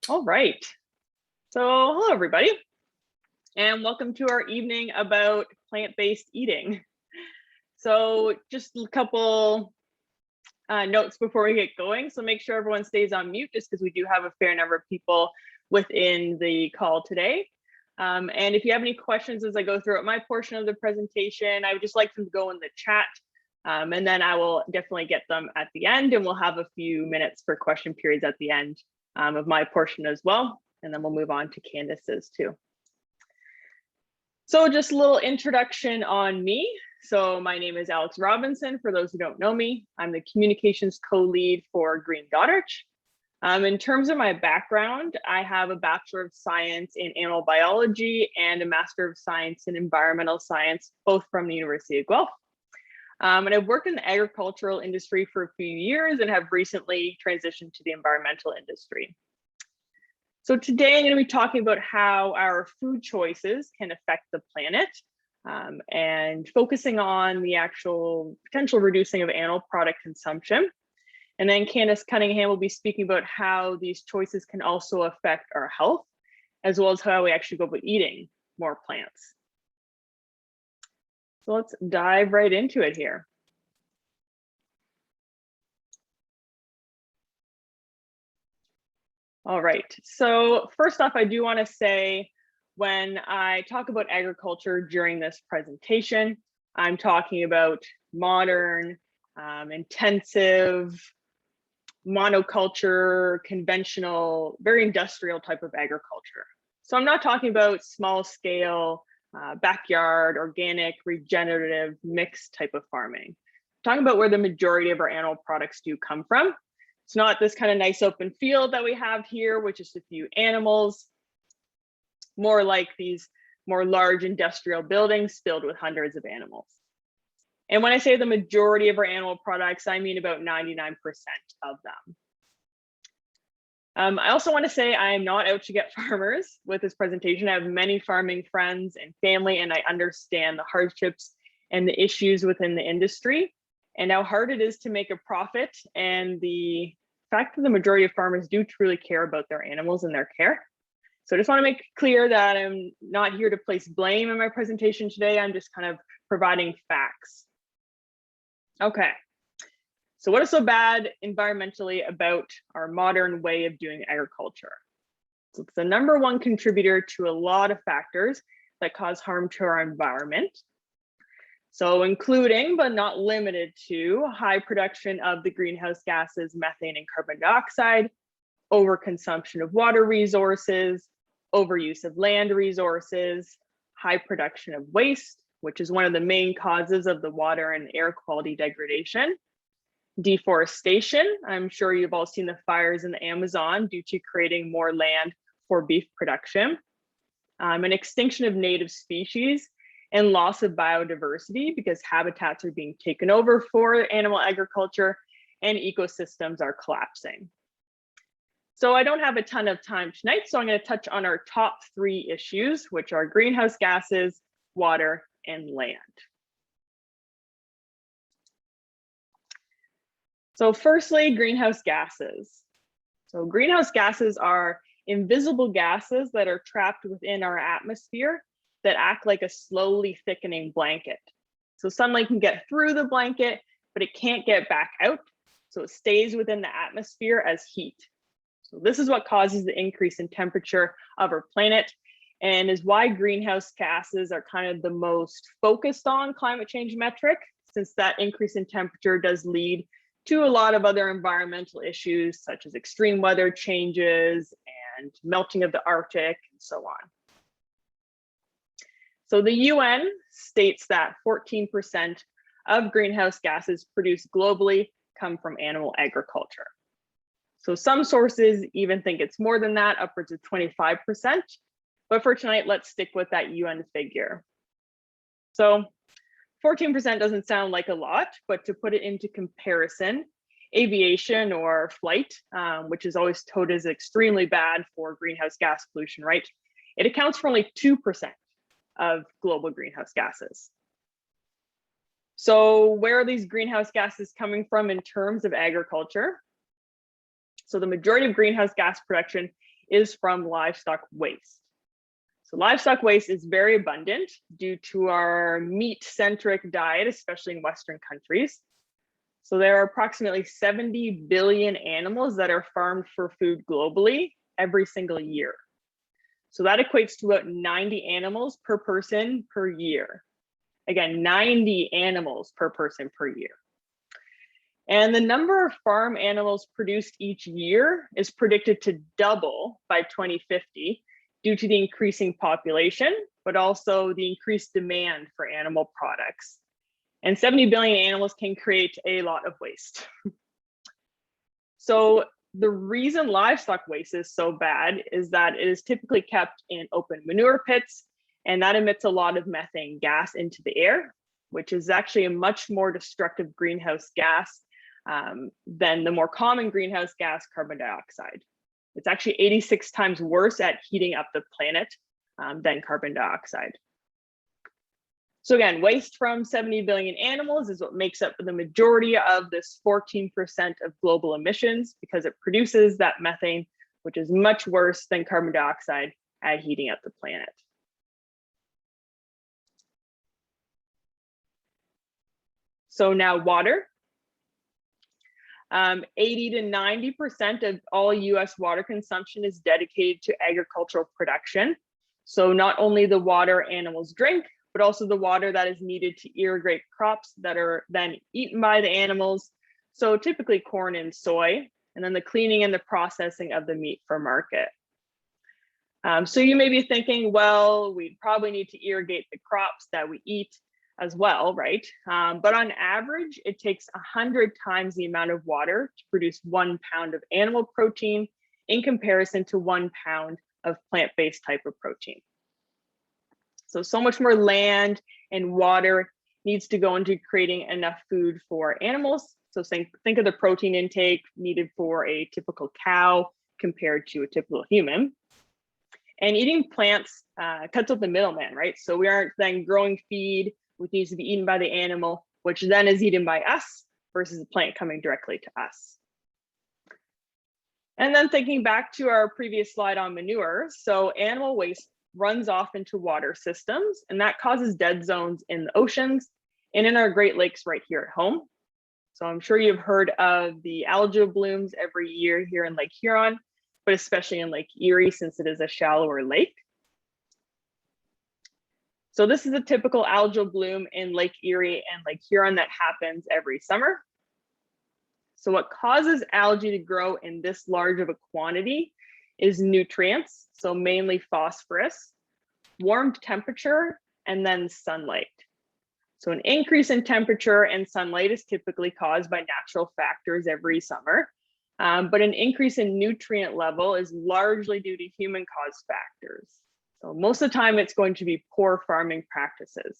All right. So hello, everybody, and welcome to our evening about plant-based eating. So just a couple notes before we get going. So make sure everyone stays on mute just because we do have a fair number of people within the call today. And if you have any questions as I go through my portion of the presentation, I would just like them to go in the chat. And then I will definitely get them at the end, and we'll have a few minutes for question periods at the end of my portion as well. And then we'll move on to Candace's too. So just a little introduction on me. So my name is Alex Robinson. For those who don't know me, I'm the communications co-lead for Green Goddard. In terms of my background, I have a Bachelor of Science in Animal Biology and a Master of Science in Environmental Science, both from the University of Guelph. And I've worked in the agricultural industry for a few years and have recently transitioned to the environmental industry. So today I'm going to be talking about how our food choices can affect the planet and focusing on the actual potential reducing of animal product consumption. And then Candace Cunningham will be speaking about how these choices can also affect our health, as well as how we actually go about eating more plants. So let's dive right into it here. All right, so first off, I do want to say when I talk about agriculture during this presentation, I'm talking about modern, intensive, monoculture, conventional, very industrial type of agriculture. So I'm not talking about small scale, backyard, organic, regenerative, mixed type of farming. I'm talking about where the majority of our animal products do come from. It's not this kind of nice open field that we have here with just a few animals, more like these more large industrial buildings filled with hundreds of animals. And when I say the majority of our animal products, I mean about 99% of them. I also want to say I am not out to get farmers with this presentation. I have many farming friends and family, and I understand the hardships and the issues within the industry and how hard it is to make a profit, and the fact that the majority of farmers do truly care about their animals and their care. So I just want to make clear that I'm not here to place blame in my presentation today. I'm just kind of providing facts. Okay. So what is so bad environmentally about our modern way of doing agriculture? So it's the #1 contributor to a lot of factors that cause harm to our environment. So including, but not limited to, high production of the greenhouse gases, methane and carbon dioxide, overconsumption of water resources, overuse of land resources, high production of waste, which is one of the main causes of the water and air quality degradation, deforestation. I'm sure you've all seen the fires in the Amazon due to creating more land for beef production, an extinction of native species, and loss of biodiversity because habitats are being taken over for animal agriculture and ecosystems are collapsing. So I don't have a ton of time tonight, so I'm going to touch on our top 3 issues, which are greenhouse gases, water, and land. So firstly, greenhouse gases. So greenhouse gases are invisible gases that are trapped within our atmosphere that act like a slowly thickening blanket. So sunlight can get through the blanket, but it can't get back out. So it stays within the atmosphere as heat. So this is what causes the increase in temperature of our planet, and is why greenhouse gases are kind of the most focused on climate change metric, since that increase in temperature does lead to a lot of other environmental issues, such as extreme weather changes and melting of the Arctic and so on. So the UN states that 14% of greenhouse gases produced globally come from animal agriculture. So some sources even think it's more than that, upwards of 25%. But for tonight, let's stick with that UN figure. So 14% doesn't sound like a lot, but to put it into comparison, aviation or flight, which is always touted as extremely bad for greenhouse gas pollution, right? It accounts for only 2% of global greenhouse gases. So where are these greenhouse gases coming from in terms of agriculture? So the majority of greenhouse gas production is from livestock waste. So livestock waste is very abundant due to our meat-centric diet, especially in Western countries. So there are approximately 70 billion animals that are farmed for food globally every single year. So that equates to about 90 animals per person per year. Again, 90 animals per person per year. And the number of farm animals produced each year is predicted to double by 2050 due to the increasing population, but also the increased demand for animal products. And 70 billion animals can create a lot of waste. So the reason livestock waste is so bad is that it is typically kept in open manure pits, and that emits a lot of methane gas into the air, which is actually a much more destructive greenhouse gas than the more common greenhouse gas, carbon dioxide. It's actually 86 times worse at heating up the planet than carbon dioxide. So again, waste from 70 billion animals is what makes up the majority of this 14% of global emissions because it produces that methane, which is much worse than carbon dioxide at heating up the planet. So now water. 80 to 90% of all US water consumption is dedicated to agricultural production. So not only the water animals drink, but also the water that is needed to irrigate crops that are then eaten by the animals. So typically corn and soy, and then the cleaning and the processing of the meat for market. So you may be thinking, well, we probably need to irrigate the crops that we eat as well, right? But on average, it takes 100 times the amount of water to produce 1 pound of animal protein in comparison to 1 pound of plant-based type of protein. So much more land and water needs to go into creating enough food for animals. So think of the protein intake needed for a typical cow compared to a typical human. And eating plants cuts out the middleman, right? So we aren't then growing feed, which needs to be eaten by the animal, which then is eaten by us versus the plant coming directly to us. And then thinking back to our previous slide on manure, so animal waste runs off into water systems, and that causes dead zones in the oceans and in our Great Lakes right here at home. So I'm sure you've heard of the algal blooms every year here in Lake Huron, but especially in Lake Erie since it is a shallower lake. So this is a typical algal bloom in Lake Erie and Lake Huron that happens every summer. So what causes algae to grow in this large of a quantity is nutrients, so mainly phosphorus, warm temperature, and then sunlight. So an increase in temperature and sunlight is typically caused by natural factors every summer, but an increase in nutrient level is largely due to human-caused factors. So most of the time it's going to be poor farming practices.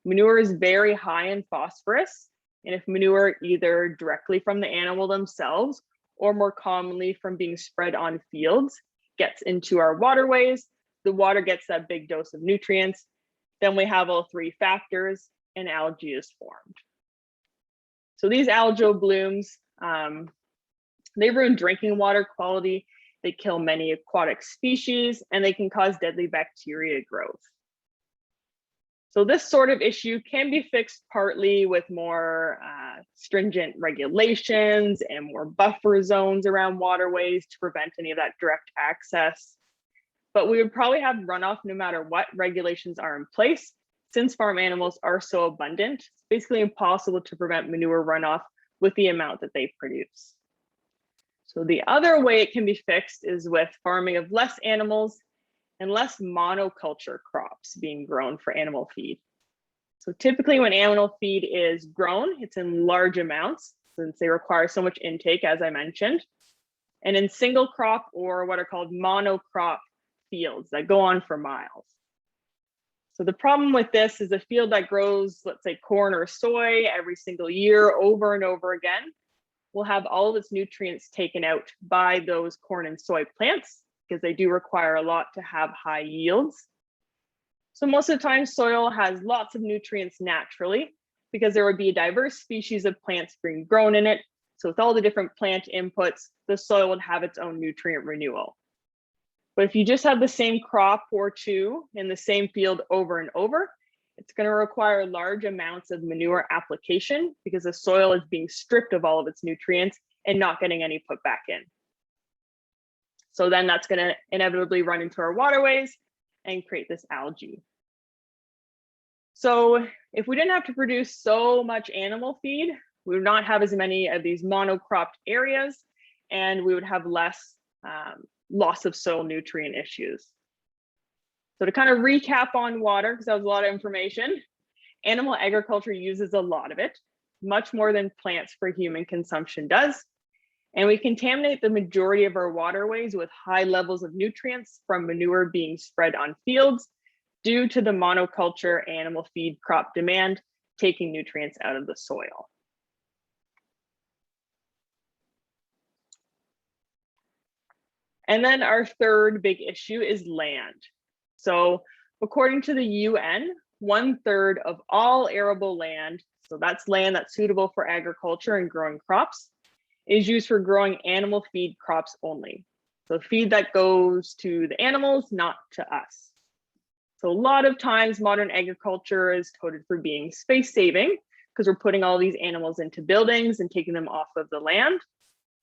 Manure is very high in phosphorus, and if manure either directly from the animal themselves or more commonly from being spread on fields gets into our waterways, the water gets that big dose of nutrients, then we have all three factors and algae is formed. So these algal blooms, they ruin drinking water quality, they kill many aquatic species, and they can cause deadly bacteria growth. So this sort of issue can be fixed partly with more stringent regulations and more buffer zones around waterways to prevent any of that direct access. But we would probably have runoff no matter what regulations are in place. Since farm animals are so abundant, it's basically impossible to prevent manure runoff with the amount that they produce. So the other way it can be fixed is with farming of less animals and less monoculture crops being grown for animal feed. So typically when animal feed is grown, it's in large amounts since they require so much intake, as I mentioned, and in single crop or what are called monocrop fields that go on for miles. So the problem with this is a field that grows, let's say corn or soy every single year over and over again, will have all of its nutrients taken out by those corn and soy plants because they do require a lot to have high yields. So most of the time soil has lots of nutrients naturally because there would be a diverse species of plants being grown in it. So with all the different plant inputs, the soil would have its own nutrient renewal. But if you just have the same crop or two in the same field over and over, it's going to require large amounts of manure application because the soil is being stripped of all of its nutrients and not getting any put back in. So then that's going to inevitably run into our waterways and create this algae. So if we didn't have to produce so much animal feed, we would not have as many of these monocropped areas, and we would have less loss of soil nutrient issues. So to kind of recap on water, because that was a lot of information, animal agriculture uses a lot of it, much more than plants for human consumption does. And we contaminate the majority of our waterways with high levels of nutrients from manure being spread on fields due to the monoculture animal feed crop demand taking nutrients out of the soil. And then our third big issue is land. So according to the UN, 1/3 of all arable land, so that's land that's suitable for agriculture and growing crops, is used for growing animal feed crops only. So feed that goes to the animals, not to us. So a lot of times modern agriculture is touted for being space saving because we're putting all these animals into buildings and taking them off of the land,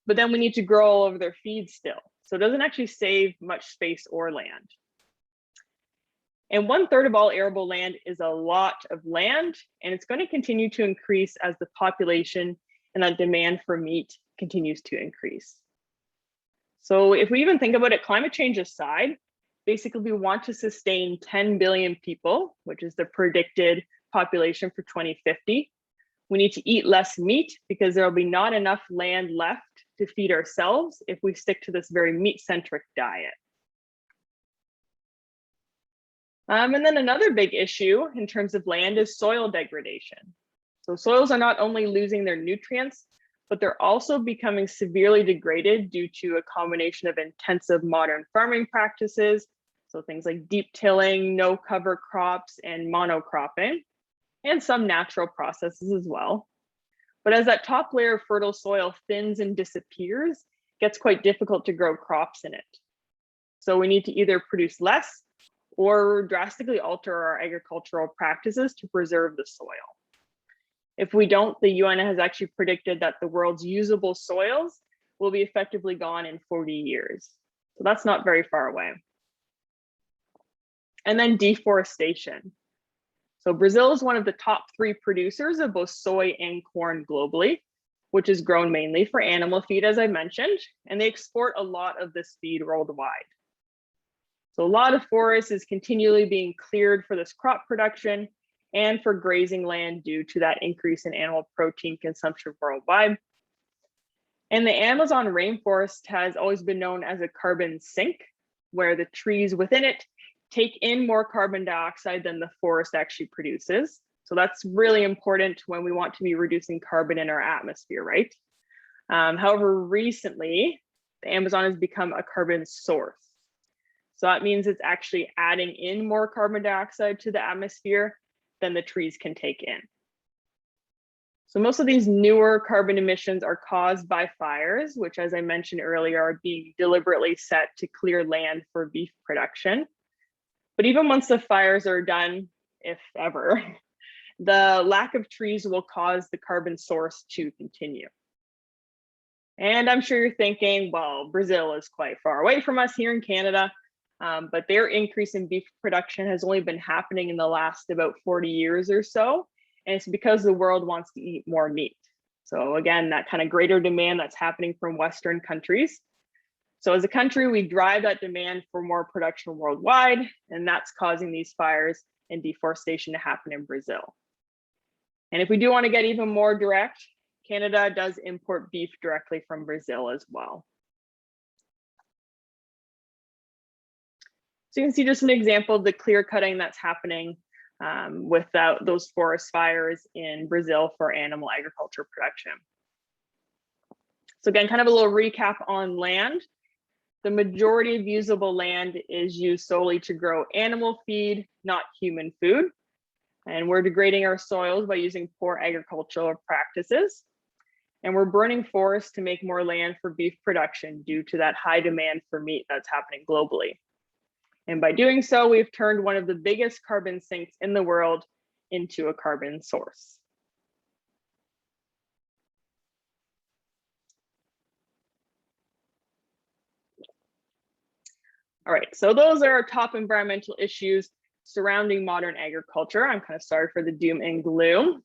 but then we need to grow all of their feed still. So it doesn't actually save much space or land. And 1/3 of all arable land is a lot of land, and it's going to continue to increase as the population and that demand for meat continues to increase. So if we even think about it, climate change aside, basically we want to sustain 10 billion people, which is the predicted population for 2050. We need to eat less meat because there will be not enough land left to feed ourselves if we stick to this very meat-centric diet. And then another big issue in terms of land is soil degradation. So soils are not only losing their nutrients, but they're also becoming severely degraded due to a combination of intensive modern farming practices. So things like deep tilling, no cover crops, and monocropping, and some natural processes as well. But as that top layer of fertile soil thins and disappears, it gets quite difficult to grow crops in it. So we need to either produce less or drastically alter our agricultural practices to preserve the soil. If we don't, the UN has actually predicted that the world's usable soils will be effectively gone in 40 years. So that's not very far away. And then deforestation. So Brazil is one of the top 3 producers of both soy and corn globally, which is grown mainly for animal feed, as I mentioned, and they export a lot of this feed worldwide. So a lot of forest is continually being cleared for this crop production and for grazing land due to that increase in animal protein consumption worldwide. And the Amazon rainforest has always been known as a carbon sink, where the trees within it take in more carbon dioxide than the forest actually produces. So that's really important when we want to be reducing carbon in our atmosphere, right? However, recently, the Amazon has become a carbon source. So that means it's actually adding in more carbon dioxide to the atmosphere than the trees can take in. So most of these newer carbon emissions are caused by fires, which, as I mentioned earlier, are being deliberately set to clear land for beef production. But even once the fires are done, if ever, the lack of trees will cause the carbon source to continue. And I'm sure you're thinking, well, Brazil is quite far away from us here in Canada, but their increase in beef production has only been happening in the last about 40 years or so. And it's because the world wants to eat more meat. So again, that kind of greater demand that's happening from Western countries. So as a country, we drive that demand for more production worldwide, and that's causing these fires and deforestation to happen in Brazil. And if we do want to get even more direct, Canada does import beef directly from Brazil as well. So you can see just an example of the clear cutting that's happening without those forest fires in Brazil for animal agriculture production. So again, kind of a little recap on land. The majority of usable land is used solely to grow animal feed, not human food. And we're degrading our soils by using poor agricultural practices. And we're burning forests to make more land for beef production due to that high demand for meat that's happening globally. And by doing so, we've turned one of the biggest carbon sinks in the world into a carbon source. All right, so those are our top environmental issues surrounding modern agriculture. I'm kind of sorry for the doom and gloom.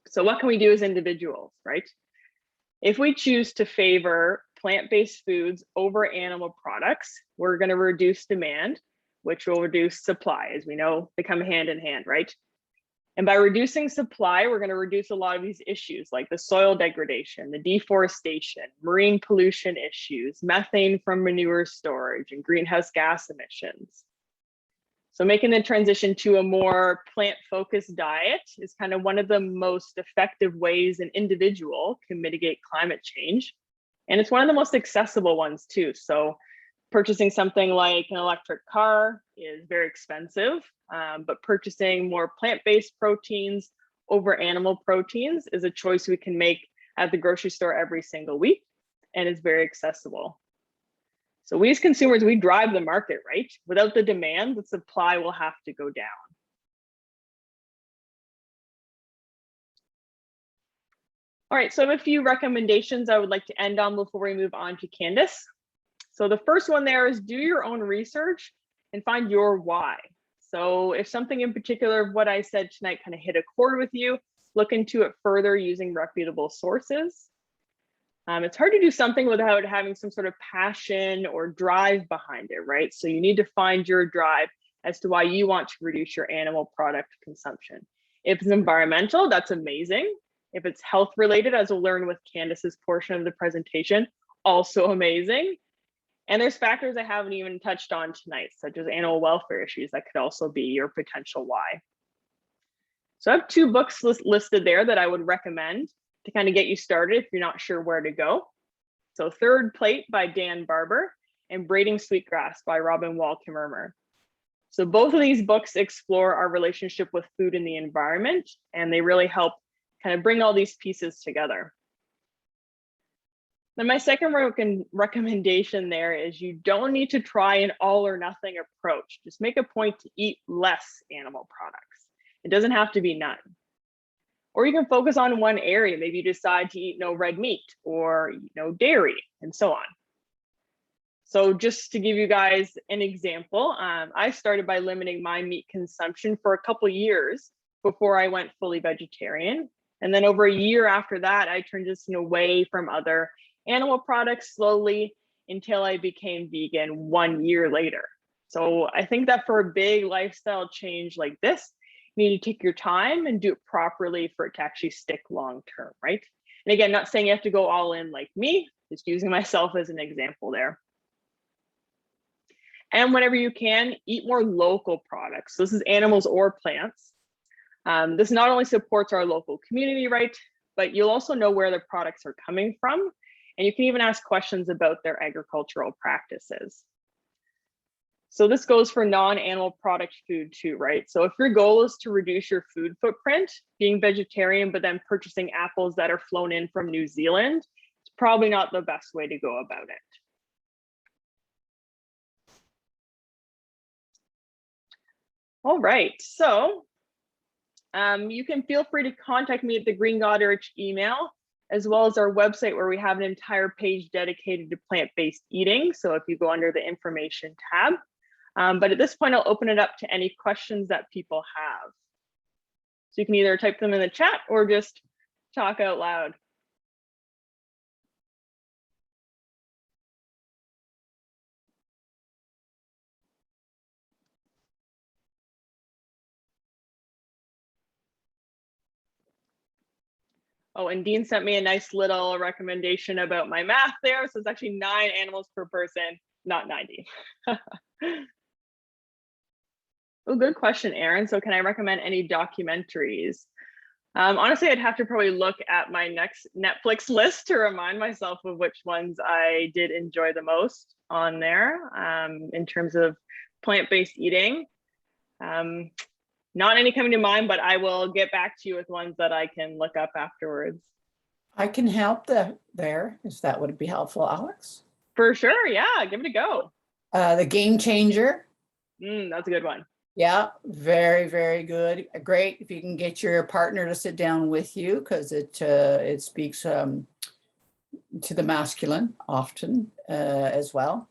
So what can we do as individuals, right? If we choose to favor plant-based foods over animal products, we're going to reduce demand, which will reduce supply. As we know, they come hand in hand, right? And by reducing supply, we're going to reduce a lot of these issues like the soil degradation, the deforestation, marine pollution issues, methane from manure storage, and greenhouse gas emissions. So making the transition to a more plant-focused diet is kind of one of the most effective ways an individual can mitigate climate change. And it's one of the most accessible ones too. So purchasing something like an electric car is very expensive, but purchasing more plant-based proteins over animal proteins is a choice we can make at the grocery store every single week, and is very accessible. So we as consumers, we drive the market, right? Without the demand, the supply will have to go down. All right, so I have a few recommendations I would like to end on before we move on to Candace. So the first one there is do your own research and find your why. So if something in particular of what I said tonight kind of hit a chord with you, look into it further using reputable sources. It's hard to do something without having some sort of passion or drive behind it, right? So you need to find your drive as to why you want to reduce your animal product consumption. If it's environmental, that's amazing. If it's health related, as we'll learn with Candace's portion of the presentation, also amazing. And there's factors I haven't even touched on tonight, such as animal welfare issues that could also be your potential why. So I have 2 books listed there that I would recommend to kind of get you started if you're not sure where to go. So Third Plate by Dan Barber and Braiding Sweetgrass by Robin Wall Kimmermer. So both of these books explore our relationship with food and the environment, and they really help kind of bring all these pieces together. Then my second recommendation there is you don't need to try an all or nothing approach. Just make a point to eat less animal products. It doesn't have to be none. Or you can focus on one area. Maybe you decide to eat no red meat or no dairy and so on. So just to give you guys an example, I started by limiting my meat consumption for a couple years before I went fully vegetarian. And then over a year after that, I transitioned away from other animal products slowly until I became vegan 1 year later. So I think that for a big lifestyle change like this, you need to take your time and do it properly for it to actually stick long term, right? And again, not saying you have to go all in like me, just using myself as an example there. And whenever you can, eat more local products. So this is animals or plants. This not only supports our local community, right, but you'll also know where the products are coming from. And you can even ask questions about their agricultural practices. So this goes for non-animal product food too, right? So if your goal is to reduce your food footprint, being vegetarian, but then purchasing apples that are flown in from New Zealand, it's probably not the best way to go about it. All right, so you can feel free to contact me at the Green Goddard email, as well as our website where we have an entire page dedicated to plant-based eating. So if you go under the information tab, but at this point, I'll open it up to any questions that people have. So you can either type them in the chat or just talk out loud. Oh, and Dean sent me a nice little recommendation about my math there. So it's actually 9 animals per person, not 90. Oh, good question, Aaron. So can I recommend any documentaries? Honestly, I'd have to probably look at my next Netflix list to remind myself of which ones I did enjoy the most on there in terms of plant-based eating. Not any coming to mind, but I will get back to you with ones that I can look up afterwards. I can help there, if that would be helpful, Alex. For sure, yeah, give it a go. The Game Changer That's a good one. Yeah, very, very good. Great if you can get your partner to sit down with you, because it speaks to the masculine often as well.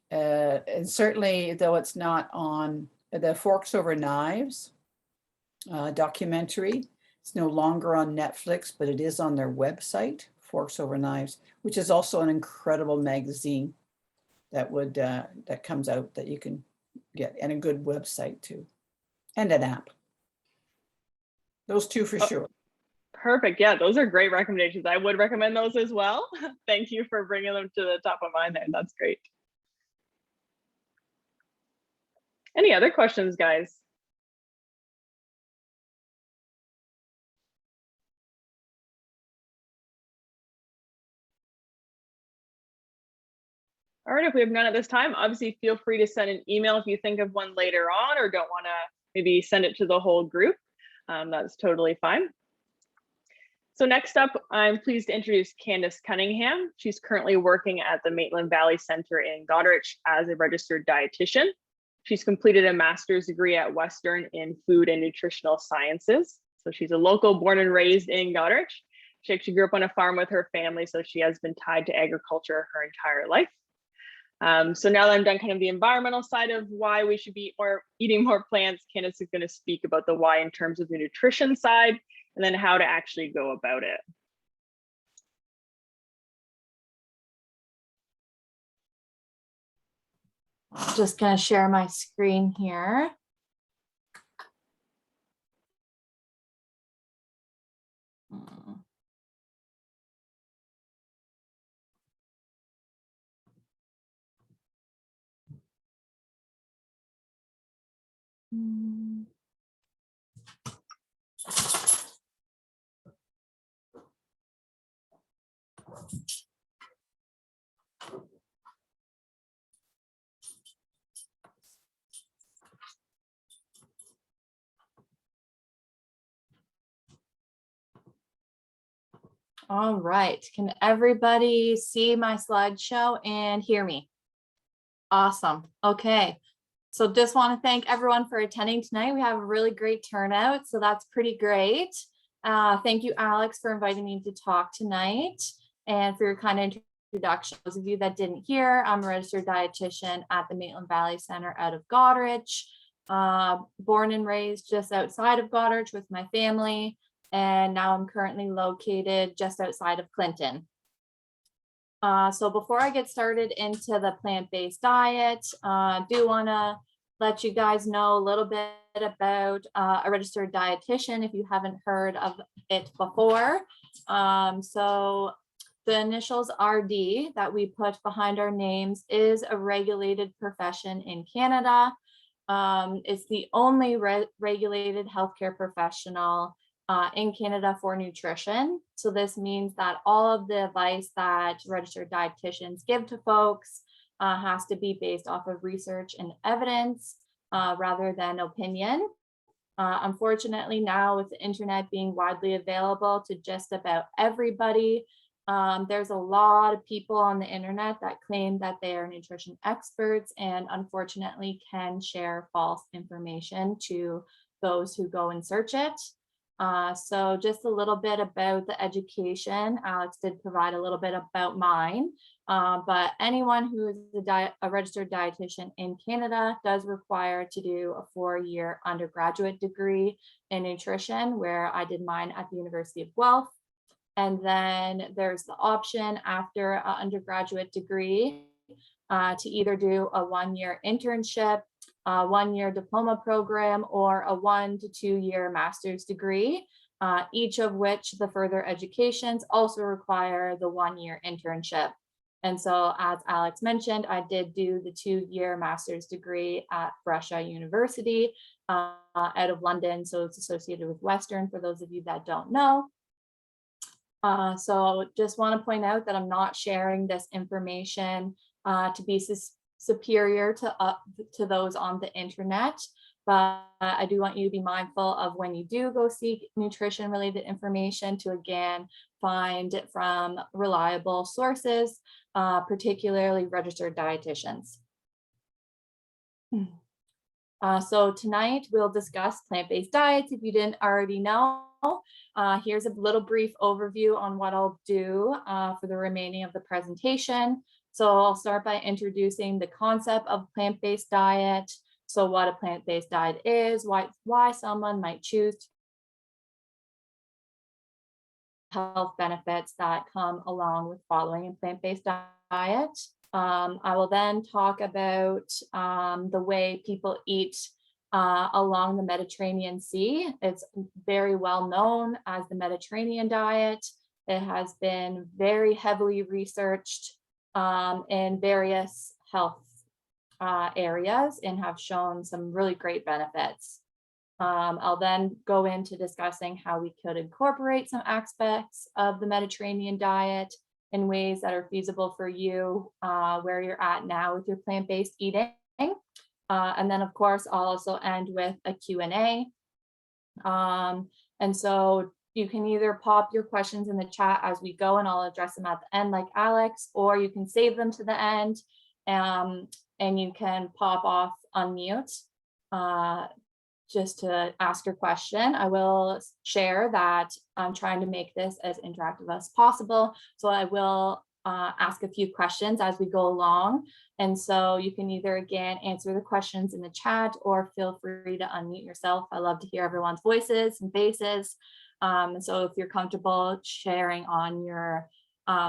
And certainly, though it's not on the Forks Over Knives documentary, it's no longer on Netflix, but it is on their website, Forks Over Knives, which is also an incredible magazine that comes out that you can get, and a good website too, and an app. Those two for sure. Perfect. Yeah, those are great recommendations. I would recommend those as well. Thank you for bringing them to the top of mind there. That's great. Any other questions, guys? All right, if we have none at this time, obviously feel free to send an email if you think of one later on or don't want to maybe send it to the whole group. That's totally fine. So next up, I'm pleased to introduce Candace Cunningham. She's currently working at the Maitland Valley Center in Goderich as a registered dietitian. She's completed a master's degree at Western in food and nutritional sciences. So she's a local, born and raised in Goderich. She actually grew up on a farm with her family, so she has been tied to agriculture her entire life. So now that I'm done kind of the environmental side of why we should be eating more plants, Candace is going to speak about the why in terms of the nutrition side, and then how to actually go about it. Just going to share my screen here. All right, can everybody see my slideshow and hear me? Awesome. Okay, so just want to thank everyone for attending tonight. We have a really great turnout, so that's pretty great. Thank you, Alex, for inviting me to talk tonight and for your kind introduction. Those of you that didn't hear, I'm a registered dietitian at the Maitland Valley Center out of Goderich, born and raised just outside of Goderich with my family. And now I'm currently located just outside of Clinton. So before I get started into the plant-based diet, I do want to let you guys know a little bit about a registered dietitian if you haven't heard of it before. So the initials RD that we put behind our names is a regulated profession in Canada. It's the only regulated healthcare professional in Canada for nutrition. So this means that all of the advice that registered dietitians give to folks has to be based off of research and evidence rather than opinion. Unfortunately, now with the internet being widely available to just about everybody, there's a lot of people on the internet that claim that they are nutrition experts and unfortunately can share false information to those who go and search it. So just a little bit about the education. Alex did provide a little bit about mine, but anyone who is a registered dietitian in Canada does require to do a 4-year undergraduate degree in nutrition, where I did mine at the University of Guelph. And then there's the option after an undergraduate degree to either do a 1-year internship, a 1-year diploma program, or a 1 to 2-year master's degree, each of which the further educations also require the 1-year internship. And so as Alex mentioned, I did do the 2-year master's degree at Brescia University out of London. So it's associated with Western for those of you that don't know. So just want to point out that I'm not sharing this information to be superior to those on the internet, but I do want you to be mindful of when you do go seek nutrition related information to again find it from reliable sources, particularly registered dietitians. So tonight we'll discuss plant-based diets. If you didn't already know, here's a little brief overview on what I'll do for the remaining of the presentation. So I'll start by introducing the concept of plant-based diet. So what a plant-based diet is, why someone might choose health benefits that come along with following a plant-based diet. I will then talk about the way people eat along the Mediterranean Sea. It's very well known as the Mediterranean diet. It has been very heavily researched in various health areas and have shown some really great benefits. I'll then go into discussing how we could incorporate some aspects of the Mediterranean diet in ways that are feasible for you where you're at now with your plant-based eating. And then, of course, I'll also end with a Q&A. And so you can either pop your questions in the chat as we go and I'll address them at the end like Alex, or you can save them to the end and you can pop off unmute just to ask your question. I will share that I'm trying to make this as interactive as possible. So I will ask a few questions as we go along. And so you can either, again, answer the questions in the chat or feel free to unmute yourself. I love to hear everyone's voices and faces. So if you're comfortable sharing on your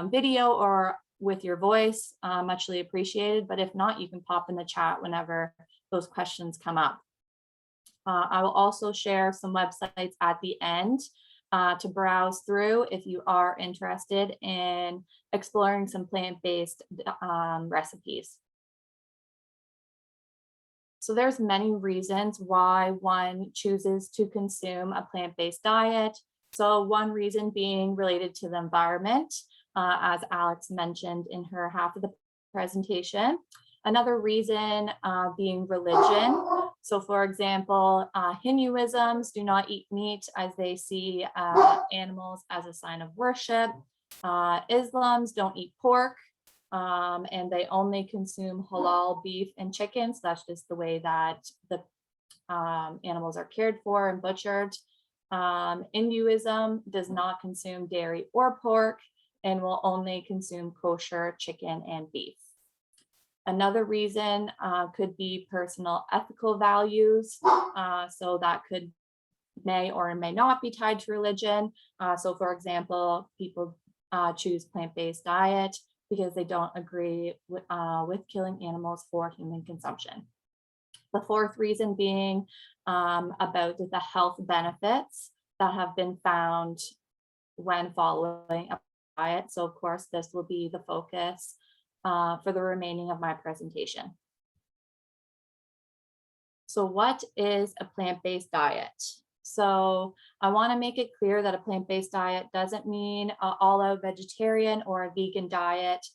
video or with your voice, muchly appreciated. But if not, you can pop in the chat whenever those questions come up. I will also share some websites at the end to browse through if you are interested in exploring some plant-based recipes. So there's many reasons why one chooses to consume a plant-based diet. So one reason being related to the environment, as Alex mentioned in her half of the presentation. Another reason being religion. So for example, Hinduisms do not eat meat as they see animals as a sign of worship. Islams don't eat pork and they only consume halal beef and chicken. So that's just the way that the animals are cared for and butchered. Hinduism does not consume dairy or pork and will only consume kosher chicken and beef. Another reason could be personal ethical values. So that may or may not be tied to religion. So for example, people choose plant-based diet because they don't agree with killing animals for human consumption. The fourth reason being about the health benefits that have been found when following a diet. So of course, this will be the focus for the remaining of my presentation. So what is a plant-based diet? So I want to make it clear that a plant-based diet doesn't mean an all-out vegetarian or a vegan diet.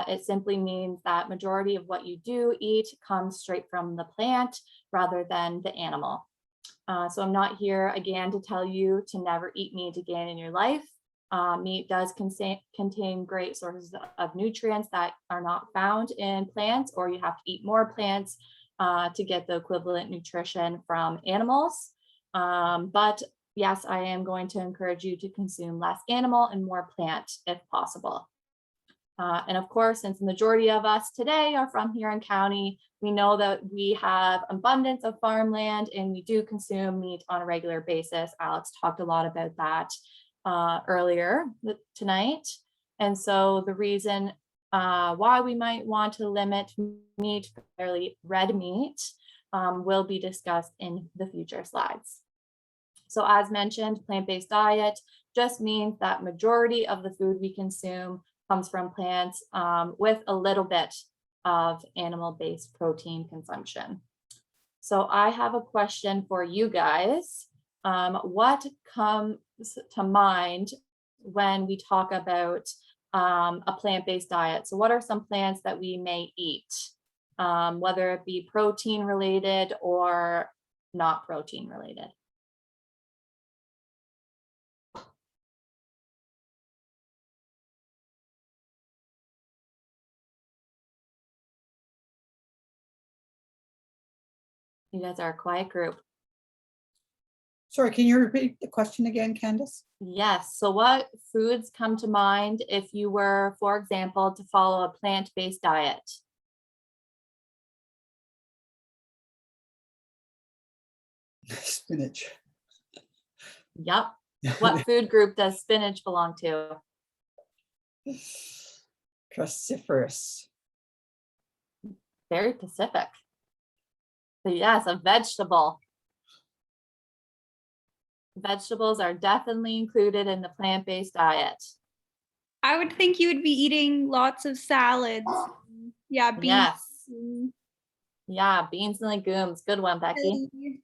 It simply means that majority of what you do eat comes straight from the plant rather than the animal. So I'm not here again to tell you to never eat meat again in your life. Meat does contain great sources of nutrients that are not found in plants, or you have to eat more plants to get the equivalent nutrition from animals. But yes, I am going to encourage you to consume less animal and more plant if possible. And of course, since the majority of us today are from Huron County, we know that we have abundance of farmland and we do consume meat on a regular basis. Alex talked a lot about that earlier tonight. And so the reason why we might want to limit meat, particularly red meat, will be discussed in the future slides. So as mentioned, plant-based diet just means that majority of the food we consume comes from plants with a little bit of animal-based protein consumption. So I have a question for you guys. What comes to mind when we talk about a plant-based diet? So what are some plants that we may eat, whether it be protein related or not protein related? You guys are a quiet group. Sorry, can you repeat the question again, Candace? Yes. So what foods come to mind if you were, for example, to follow a plant-based diet? Spinach. Yep. What food group does spinach belong to? Cruciferous. Very Pacific. But yes, a vegetable. Vegetables are definitely included in the plant-based diet. I would think you would be eating lots of salads. Yeah, beans. Yes. and Yeah, beans and legumes. Good one, Becky. chili.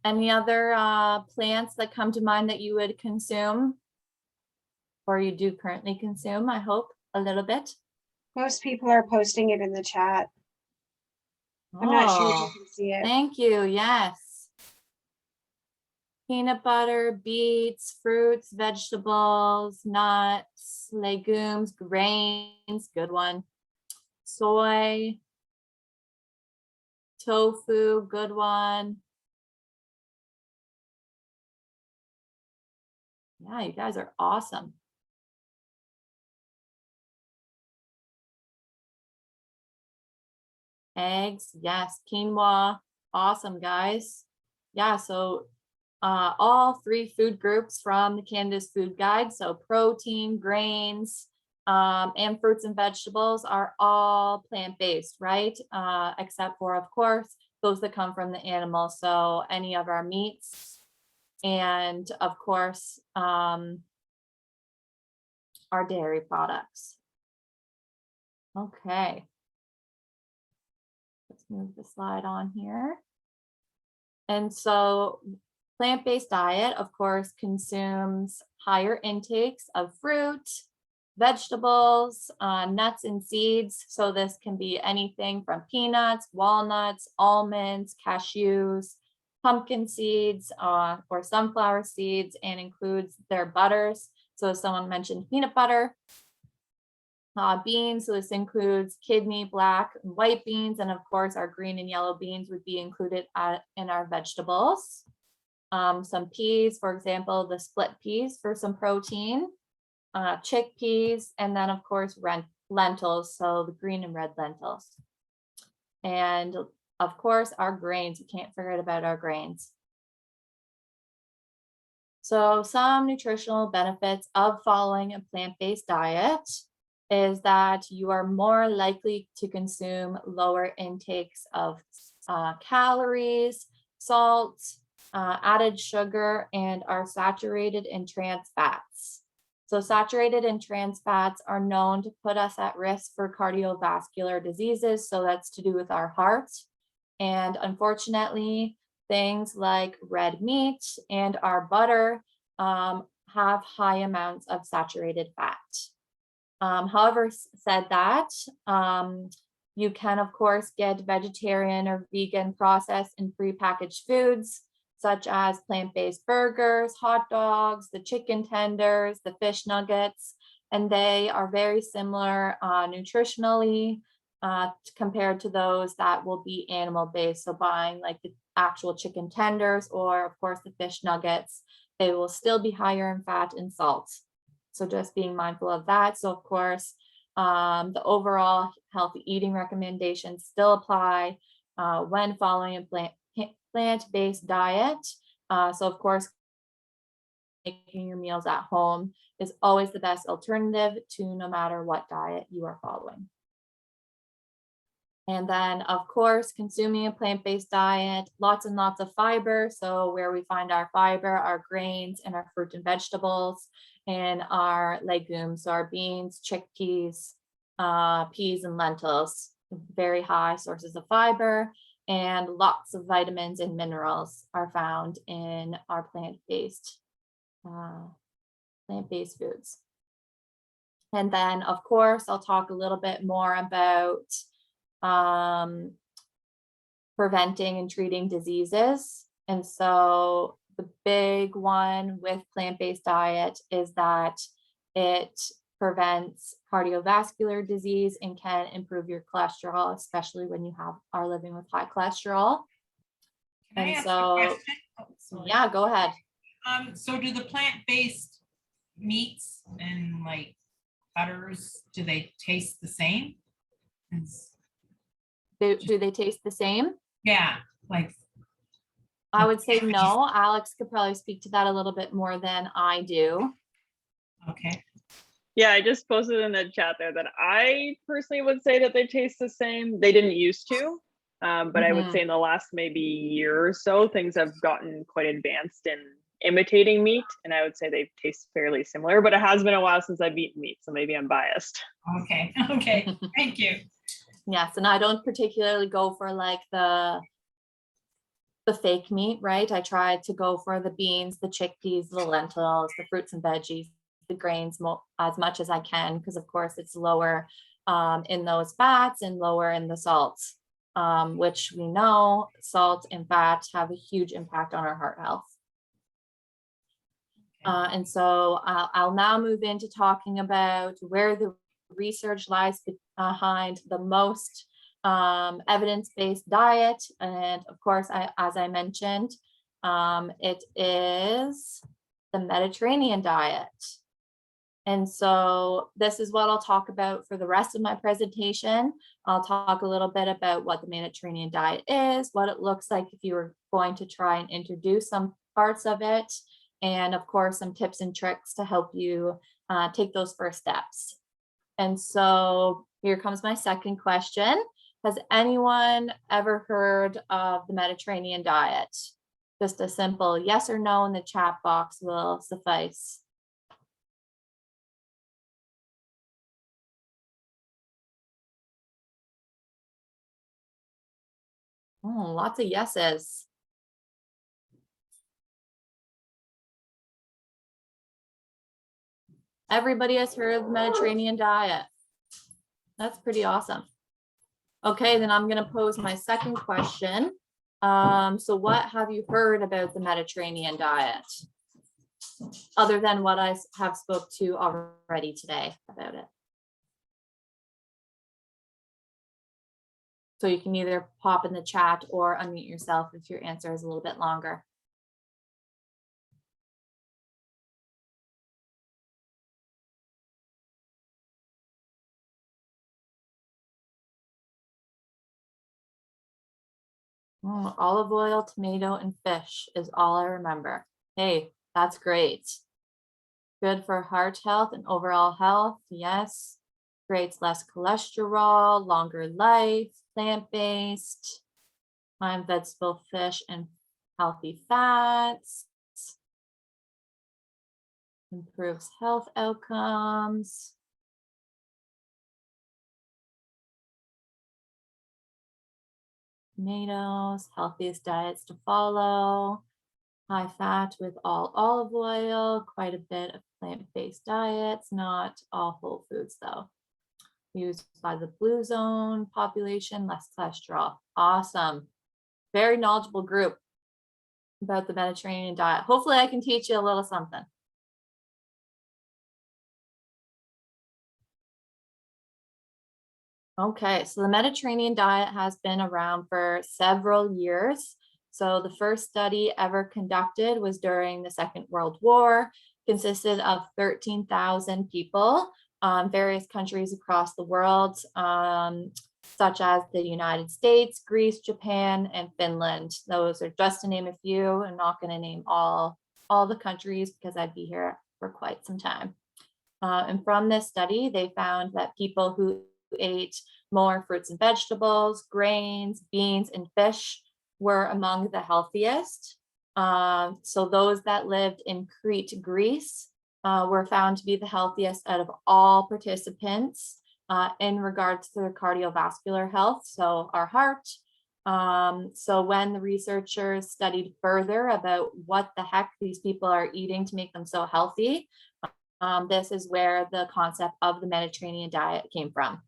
Any other plants that come to mind that you would consume? Or you do currently consume, I hope, a little bit? Most people are posting it in the chat. I'm not sure if Oh, you can see it. thank you. Yes. Peanut butter, beets, fruits, vegetables, nuts, legumes, grains. Good one. Soy, tofu. Good one. Yeah, you guys are awesome. Eggs, yes. Quinoa, awesome, guys. Yeah, so all three food groups from the Candace Food Guide, so protein, grains, and fruits and vegetables are all plant-based, right? Except for, of course, those that come from the animal. So any of our meats and, of course, our dairy products. Okay. Let's move the slide on here. And so plant-based diet, of course, consumes higher intakes of fruit, vegetables, nuts and seeds. So this can be anything from peanuts, walnuts, almonds, cashews, pumpkin seeds, or sunflower seeds, and includes their butters. So someone mentioned peanut butter. Beans, so this includes kidney, black and white beans, and of course our green and yellow beans would be included in our vegetables. Some peas, for example, the split peas for some protein, chickpeas, and then of course lentils, so the green and red lentils. And of course our grains, you can't forget about our grains. So some nutritional benefits of following a plant-based diet is that you are more likely to consume lower intakes of calories, salt, added sugar, and are saturated in trans fats. So saturated in trans fats are known to put us at risk for cardiovascular diseases. So that's to do with our heart. And unfortunately, things like red meat and our butter have high amounts of saturated fat. However, said that, you can, of course, get vegetarian or vegan processed and prepackaged foods, such as plant-based burgers, hot dogs, the chicken tenders, the fish nuggets, and they are very similar nutritionally compared to those that will be animal-based. So buying like the actual chicken tenders or, of course, the fish nuggets, they will still be higher in fat and salt. So just being mindful of that. So of course, the overall healthy eating recommendations still apply when following a plant-based diet. So of course, making your meals at home is always the best alternative to no matter what diet you are following. And then, of course, consuming a plant-based diet, lots and lots of fiber. So where we find our fiber, our grains, and our fruit and vegetables, and our legumes, so our beans, chickpeas, peas, and lentils, very high sources of fiber, and lots of vitamins and minerals are found in our plant-based foods. And then, of course, I'll talk a little bit more about preventing and treating diseases. And so the big one with plant-based diet is that it prevents cardiovascular disease and can improve your cholesterol, especially when you are living with high cholesterol. Can I And ask a so, question? Oh, sorry. yeah, go ahead. So do the plant-based meats and like butters, do they taste the same? Do they taste the same? Yeah, like, I would say no. Alex could probably speak to that a little bit more than I do. okay, Yeah, I just posted in the chat there that I personally would say that they taste the same. They didn't used to, but I would Mhm. say in the last maybe year or so, things have gotten quite advanced in imitating meat, and I would say they taste fairly similar. But it has been a while since I've eaten meat, so maybe I'm biased. okay, okay, thank you. Yes, and I don't particularly go for like the fake meat, right? I try to go for the beans, the chickpeas, the lentils, the fruits and veggies, the grains as much as I can, because of course it's lower in those fats and lower in the salts, which we know salt and fat have a huge impact on our heart health. And so I'll now move into talking about where the research lies behind the most evidence-based diet. And of course, as I mentioned, it is the Mediterranean diet. And so this is what I'll talk about for the rest of my presentation. I'll talk a little bit about what the Mediterranean diet is, what it looks like if you were going to try and introduce some parts of it, and of course, some tips and tricks to help you take those first steps. And so here comes my second question. Has anyone ever heard of the Mediterranean diet? Just a simple yes or no in the chat box will suffice. Oh, lots of yeses. Everybody has heard of the Mediterranean diet. That's pretty awesome. Okay, then I'm going to pose my second question. So what have you heard about the Mediterranean diet? Other than what I have spoke to already today about it. So you can either pop in the chat or unmute yourself if your answer is a little bit longer. Olive oil, tomato, and fish is all I remember. Hey, that's great. Good for heart health and overall health. Yes. Creates less cholesterol, longer life, plant-based, high in vegetable, fish, and healthy fats. Improves health outcomes. Tomatoes, healthiest diets to follow. High fat with all olive oil, quite a bit of plant-based diets, not all whole foods though. Used by the blue zone population, less cholesterol. Awesome. Very knowledgeable group about the Mediterranean diet. Hopefully I can teach you a little something. Okay, so the Mediterranean diet has been around for several years. So the first study ever conducted was during the Second World War, consisted of 13,000 people, various countries across the world, such as the United States, Greece, Japan, and Finland. Those are just to name a few. I'm not going to name all the countries because I'd be here for quite some time. And from this study, they found that people who ate more fruits and vegetables, grains, beans, and fish were among the healthiest. So those that lived in Crete, Greece, were found to be the healthiest out of all participants in regards to their cardiovascular health, so our heart. So when the researchers studied further about what the heck these people are eating to make them so healthy, this is where the concept of the Mediterranean diet came from.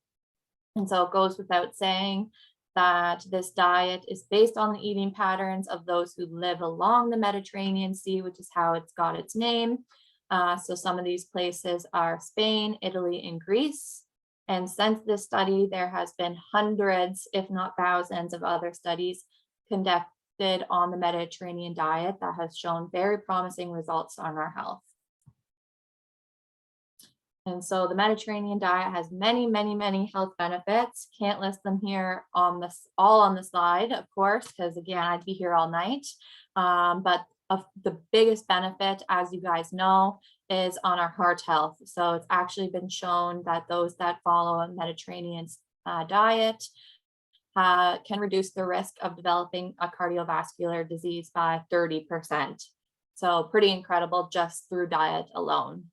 And so it goes without saying that this diet is based on the eating patterns of those who live along the Mediterranean Sea, which is how it's got its name. So some of these places are Spain, Italy, and Greece. And since this study, there has been hundreds, if not thousands, of other studies conducted on the Mediterranean diet that has shown very promising results on our health. And so the Mediterranean diet has many, many, many health benefits. Can't list them here on this, all on the slide, of course, because again, I'd be here all night. But the biggest benefit, as you guys know, is on our heart health. So it's actually been shown that those that follow a Mediterranean diet can reduce the risk of developing a cardiovascular disease by 30%. So pretty incredible just through diet alone.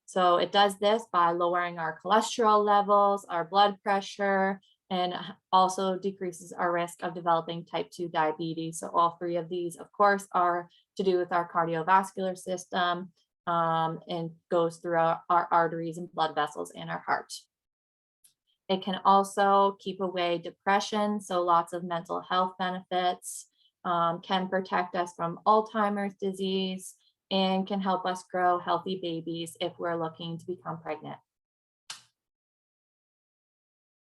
So it does this by lowering our cholesterol levels, our blood pressure, and also decreases our risk of developing type 2 diabetes. So all three of these, of course, are to do with our cardiovascular system and goes through our arteries and blood vessels in our heart. It can also keep away depression, so lots of mental health benefits, can protect us from Alzheimer's disease, and can help us grow healthy babies if we're looking to become pregnant.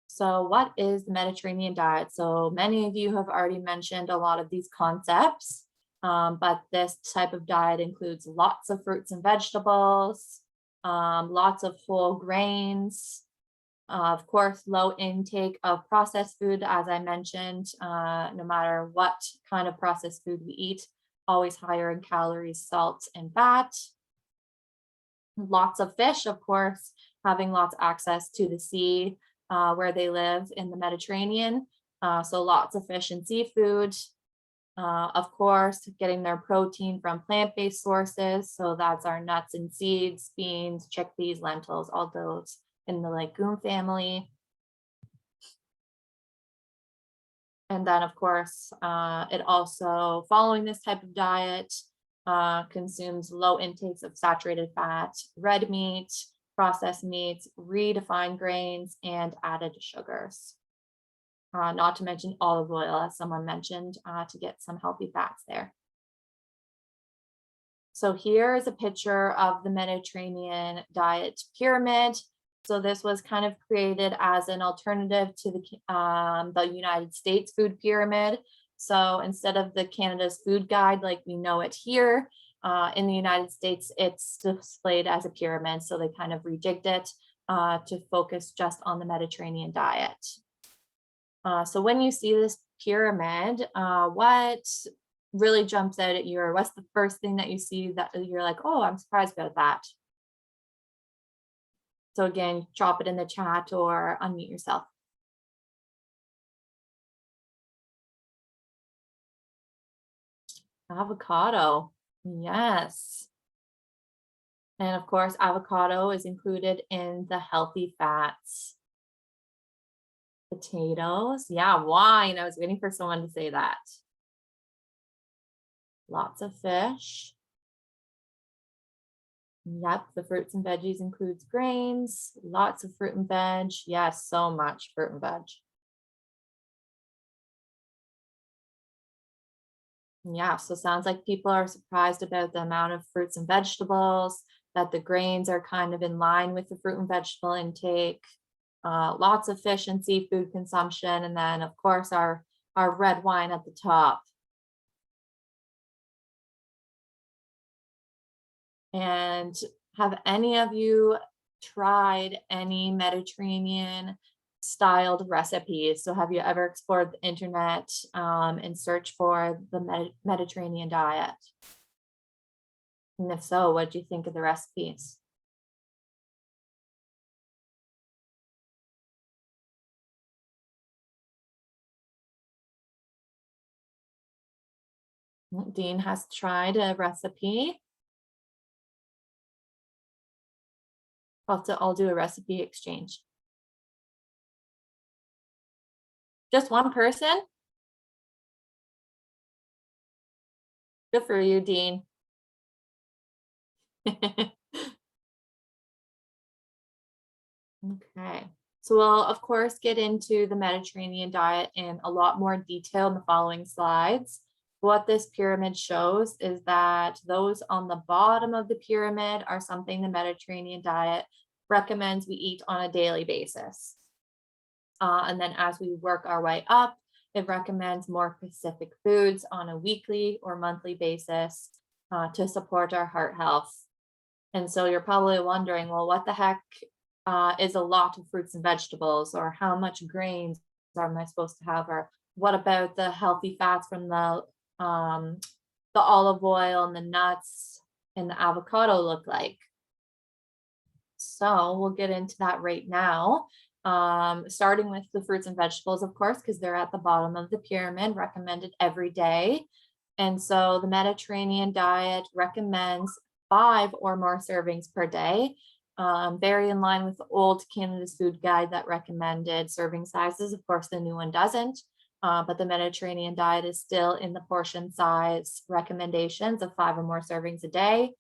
So what is the Mediterranean diet? So many of you have already mentioned a lot of these concepts, but this type of diet includes lots of fruits and vegetables, lots of whole grains, of course, low intake of processed food, as I mentioned, no matter what kind of processed food we eat, always higher in calories, salt, and fat. Lots of fish, of course, having lots of access to the sea where they live in the Mediterranean. So lots of fish and seafood. Of course, getting their protein from plant-based sources. So that's our nuts and seeds, beans, chickpeas, lentils, all those in the legume family. And then, of course, it also, following this type of diet, consumes low intakes of saturated fat, red meat, processed meats, redefined grains, and added sugars. Not to mention olive oil, as someone mentioned, to get some healthy fats there. So here is a picture of the Mediterranean diet pyramid. So this was kind of created as an alternative to the United States food pyramid. So instead of the Canada's food guide like we know it here, in the United States, it's displayed as a pyramid. So they kind of rejigged it to focus just on the Mediterranean diet. So when you see this pyramid, what really jumps out at you, or what's the first thing that you see that you're like, oh, I'm surprised about that? So again, drop it in the chat or unmute yourself. Avocado, yes. And of course, avocado is included in the healthy fats. Potatoes, yeah, wine. I was waiting for someone to say that. Lots of fish. Yep, the fruits and veggies includes grains, lots of fruit and veg. Yes, so much fruit and veg. Yeah, so sounds like people are surprised about the amount of fruits and vegetables, that the grains are kind of in line with the fruit and vegetable intake. Lots of fish and seafood consumption, and then of course our red wine at the top. And have any of you tried any Mediterranean styled recipes? So have you ever explored the internet and searched for the Mediterranean diet? And if so, what do you think of the recipes? Dean has tried a recipe. I'll do a recipe exchange. Just one person? Good for you, Dean. Okay, So we'll of course get into the Mediterranean diet in a lot more detail in the following slides. What this pyramid shows is that those on the bottom of the pyramid are something the Mediterranean diet recommends we eat on a daily basis. And then as we work our way up, it recommends more specific foods on a weekly or monthly basis to support our heart health. And so you're probably wondering, well, what the heck is a lot of fruits and vegetables, or how much grains am I supposed to have, or what about the healthy fats from the olive oil and the nuts and the avocado look like? So we'll get into that right now. Starting with the fruits and vegetables, of course, because they're at the bottom of the pyramid, recommended every day. And so the Mediterranean diet recommends 5 or more servings per day, very in line with the old Canada's Food Guide that recommended serving sizes. Of course, the new one doesn't, but the Mediterranean diet is still in the portion size recommendations of 5 or more servings a day.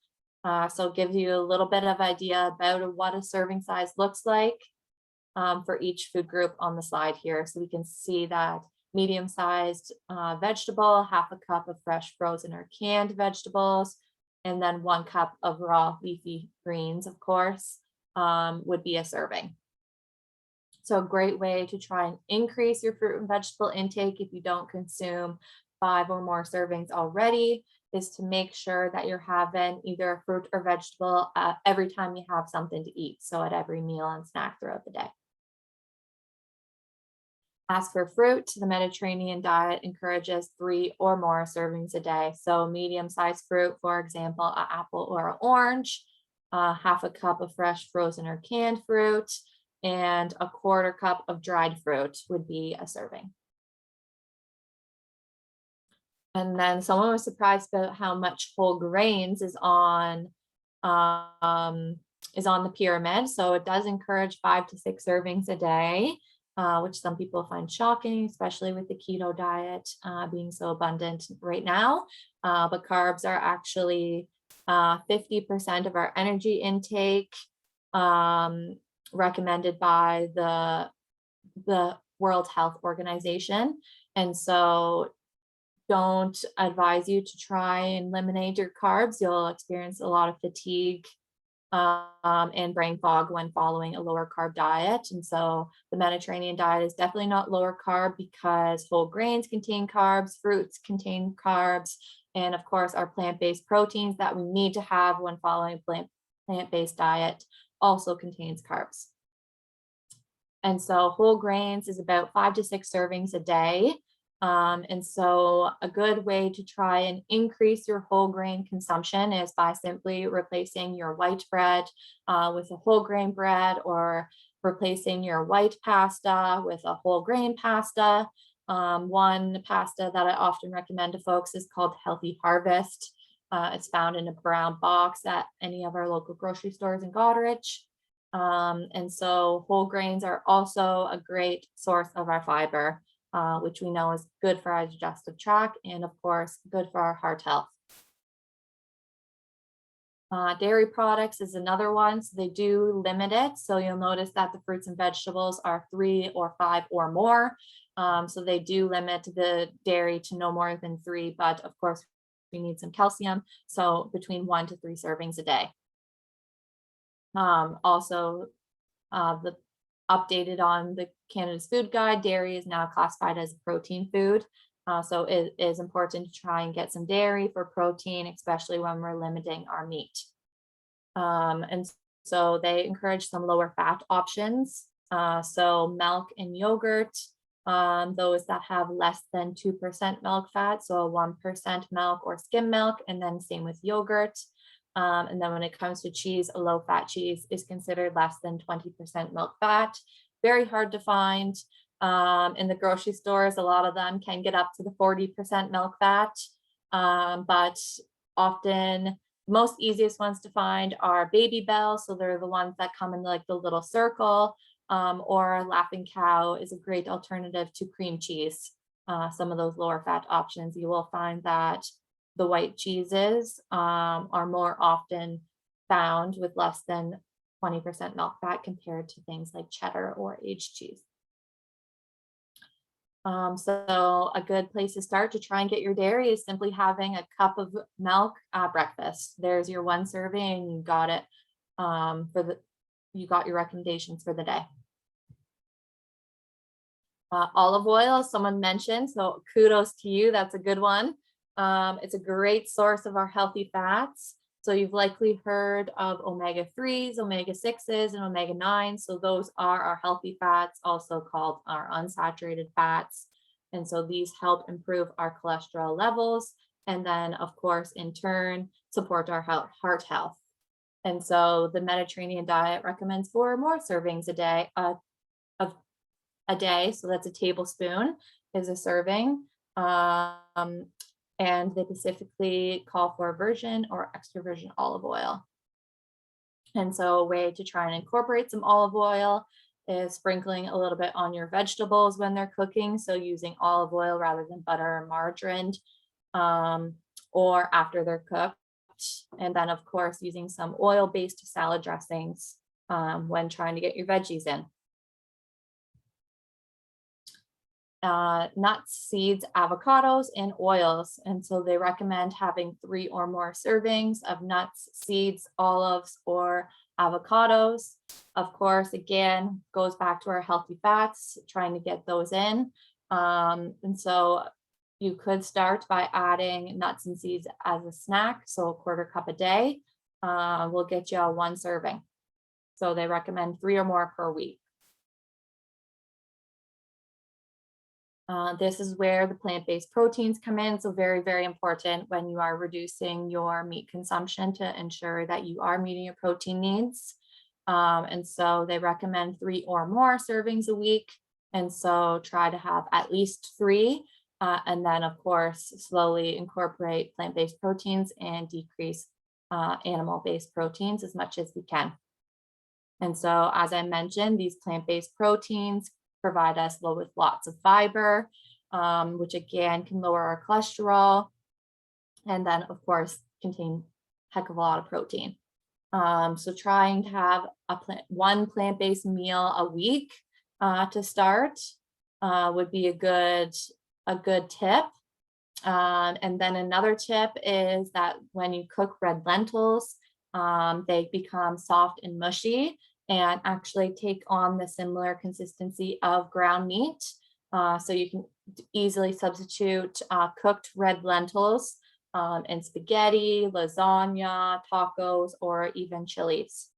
So it gives you a little bit of idea about what a serving size looks like for each food group on the slide here. So we can see that medium-sized vegetable, half a cup of fresh frozen or canned vegetables, and then 1 cup of raw leafy greens, of course, would be a serving. So a great way to try and increase your fruit and vegetable intake if you don't consume 5 or more servings already is to make sure that you're having either a fruit or vegetable every time you have something to eat. So at every meal and snack throughout the day. As for fruit, the Mediterranean diet encourages 3 or more servings a day. So medium-sized fruit, for example, an apple or an orange, half a cup of fresh frozen or canned fruit, and a 1/4 cup of dried fruit would be a serving. And then someone was surprised about how much whole grains is on the pyramid. So it does encourage 5 to 6 servings a day, which some people find shocking, especially with the keto diet being so abundant right now. But carbs are actually 50% of our energy intake, recommended by the World Health Organization. And so don't advise you to try and eliminate your carbs. You'll experience a lot of fatigue and brain fog when following a lower carb diet. And so the Mediterranean diet is definitely not lower carb because whole grains contain carbs, fruits contain carbs, and of course our plant-based proteins that we need to have when following a plant-based diet also contains carbs. And so whole grains is about 5 to 6 servings a day. And so a good way to try and increase your whole grain consumption is by simply replacing your white bread with a whole grain bread, or replacing your white pasta with a whole grain pasta. One pasta that I often recommend to folks is called Healthy Harvest. It's found in a brown box at any of our local grocery stores in Goderich. And so whole grains are also a great source of our fiber, which we know is good for our digestive tract and of course good for our heart health. Dairy products is another one, so they do limit it. So you'll notice that the fruits and vegetables are 3 or 5 or more. So they do limit the dairy to no more than 3, but of course we need some calcium. So between 1 to 3 servings a day. Also, the updated on the Canada's Food Guide, dairy is now classified as a protein food. So it is important to try and get some dairy for protein, especially when we're limiting our meat. And so they encourage some lower fat options. So milk and yogurt, those that have less than 2% milk fat, so a 1% milk or skim milk, and then same with yogurt. And then when it comes to cheese, a low fat cheese is considered less than 20% milk fat. Very hard to find in the grocery stores. A lot of them can get up to the 40% milk fat, but often most easiest ones to find are Baby Bell. So they're the ones that come in like the little circle, or Laughing Cow is a great alternative to cream cheese. Some of those lower fat options, you will find that the white cheeses are more often found with less than 20% milk fat compared to things like cheddar or aged cheese. So a good place to start to try and get your dairy is simply having a cup of milk at breakfast. There's your one serving, and you got it you got your recommendations for the day. Olive oil, someone mentioned, so kudos to you. That's a good one. It's a great source of our healthy fats. So you've likely heard of omega-3s, omega-6s, and omega-9s. So those are our healthy fats, also called our unsaturated fats. And so these help improve our cholesterol levels. And then, of course, in turn, support our heart health. And so the Mediterranean diet recommends 4 or more servings a day of a day. So that's a tablespoon is a serving. And they specifically call for virgin or extra virgin olive oil. And so a way to try and incorporate some olive oil is sprinkling a little bit on your vegetables when they're cooking. So using olive oil rather than butter or margarine, or after they're cooked. And then of course, using some oil-based salad dressings when trying to get your veggies in. Nuts, seeds, avocados, and oils. And so they recommend having 3 or more servings of nuts, seeds, olives, or avocados. Of course, again, goes back to our healthy fats, trying to get those in. And so you could start by adding nuts and seeds as a snack. So a 1/4 cup a day will get you 1 serving. So they recommend 3 or more per week. This is where the plant-based proteins come in. So very, very important when you are reducing your meat consumption to ensure that you are meeting your protein needs. And so they recommend 3 or more servings a week. And so try to have at least 3. And then of course, slowly incorporate plant-based proteins and decrease animal-based proteins as much as we can. And so, as I mentioned, these plant-based proteins provide us with lots of fiber, which again can lower our cholesterol, and then of course contain a heck of a lot of protein. So trying to have one plant-based meal a week to start would be a good tip. And then another tip is that when you cook red lentils, they become soft and mushy and actually take on the similar consistency of ground meat. So you can easily substitute cooked red lentils in spaghetti, lasagna, tacos, or even chilies.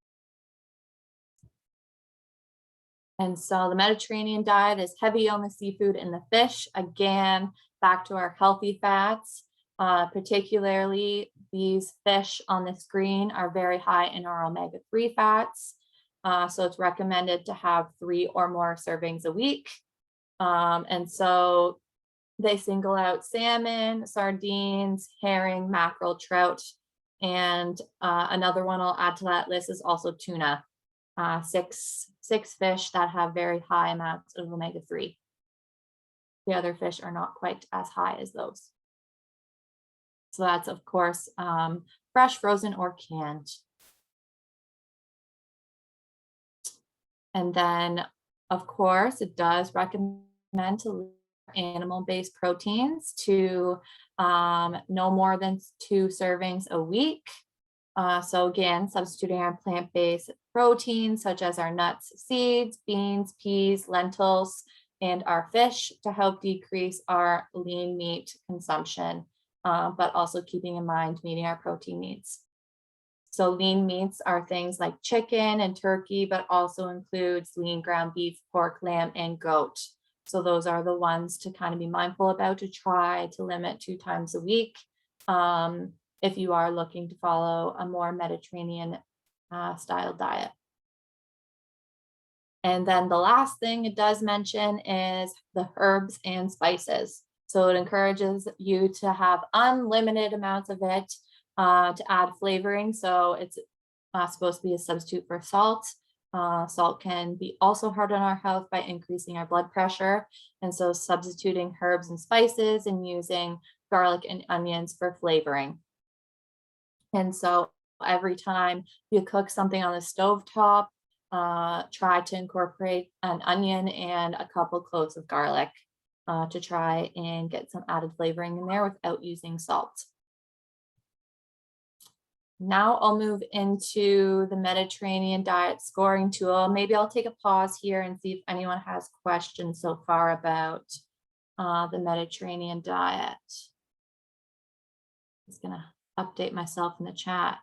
And so the Mediterranean diet is heavy on the seafood and the fish. Again, back to our healthy fats, particularly these fish on the screen are very high in our omega-3 fats. So it's recommended to have 3 or more servings a week. And so they single out salmon, sardines, herring, mackerel, trout, and another one I'll add to that list is also tuna. 6 fish that have very high amounts of omega-3. The other fish are not quite as high as those. So that's of course fresh, frozen, or canned. And then, of course, it does recommend to animal-based proteins to no more than 2 servings a week. So again, substituting our plant-based proteins such as our nuts, seeds, beans, peas, lentils, and our fish to help decrease our lean meat consumption, but also keeping in mind meeting our protein needs. So lean meats are things like chicken and turkey, but also includes lean ground beef, pork, lamb, and goat. So those are the ones to kind of be mindful about, to try to limit 2 times a week if you are looking to follow a more Mediterranean style diet. And then the last thing it does mention is the herbs and spices. So it encourages you to have unlimited amounts of it to add flavoring. So it's supposed to be a substitute for salt. Salt can be also hard on our health by increasing our blood pressure. And so substituting herbs and spices and using garlic and onions for flavoring. And so every time you cook something on the stovetop, try to incorporate an onion and a couple cloves of garlic to try and get some added flavoring in there without using salt. Now I'll move into the Mediterranean diet scoring tool. Maybe I'll take a pause here and see if anyone has questions so far about the Mediterranean diet. Just gonna update myself in the chat.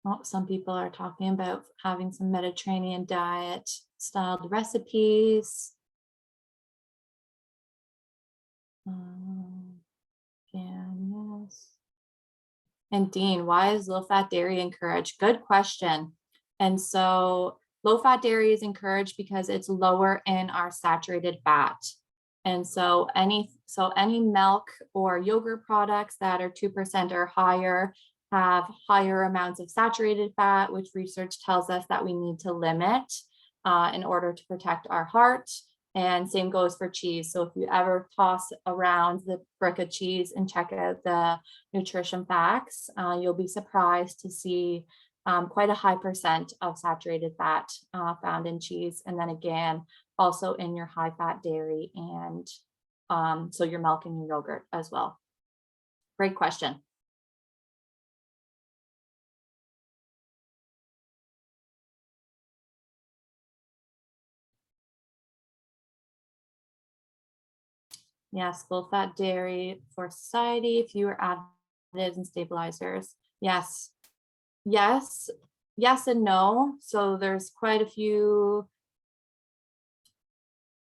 Oh, some people are talking about having some Mediterranean diet styled recipes. Yes. And Dean, why is low-fat dairy encouraged? Good question. And so low-fat dairy is encouraged because it's lower in our saturated fat. And so any milk or yogurt products that are 2% or higher have higher amounts of saturated fat, which research tells us that we need to limit in order to protect our heart. And same goes for cheese. So if you ever toss around the brick of cheese and check out the nutrition facts, you'll be surprised to see quite a high percent of saturated fat found in cheese. And then again, also in your high fat dairy and so your milk and your yogurt as well. Great question. Yes, full fat dairy for society, fewer additives and stabilizers. Yes, yes, yes and no. So there's quite a few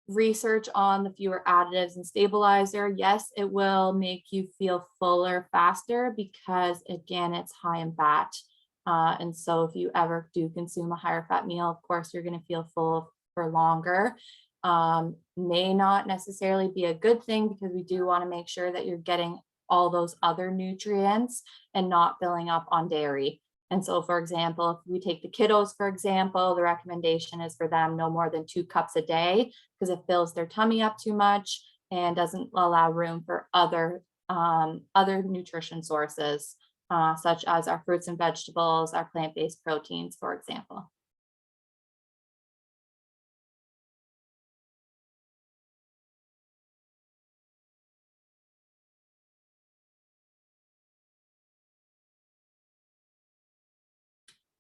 research on the fewer additives and stabilizer. Yes, it will make you feel fuller faster because again, it's high in fat. And so if you ever do consume a higher fat meal, of course, you're going to feel full for longer. May not necessarily be a good thing because we do want to make sure that you're getting all those other nutrients and not filling up on dairy. And so, for example, if we take the kiddos, for example, the recommendation is for them no more than 2 cups a day because it fills their tummy up too much and doesn't allow room for other nutrition sources, such as our fruits and vegetables, our plant-based proteins, for example.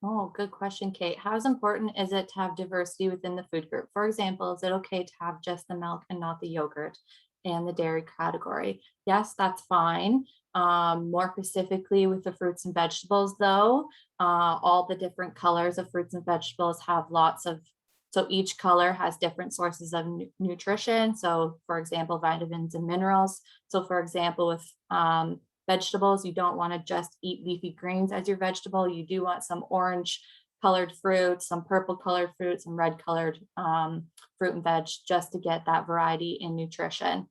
Oh, good question, Kate. How important is it to have diversity within the food group? For example, is it okay to have just the milk and not the yogurt and the dairy category? Yes, that's fine. More specifically with the fruits and vegetables though, all the different colors of fruits and vegetables have lots of, so each color has different sources of nutrition. So for example, vitamins and minerals. So for example, with vegetables, you don't want to just eat leafy greens as your vegetable. You do want some orange colored fruit, some purple colored fruit, some red colored fruit and veg, just to get that variety in nutrition.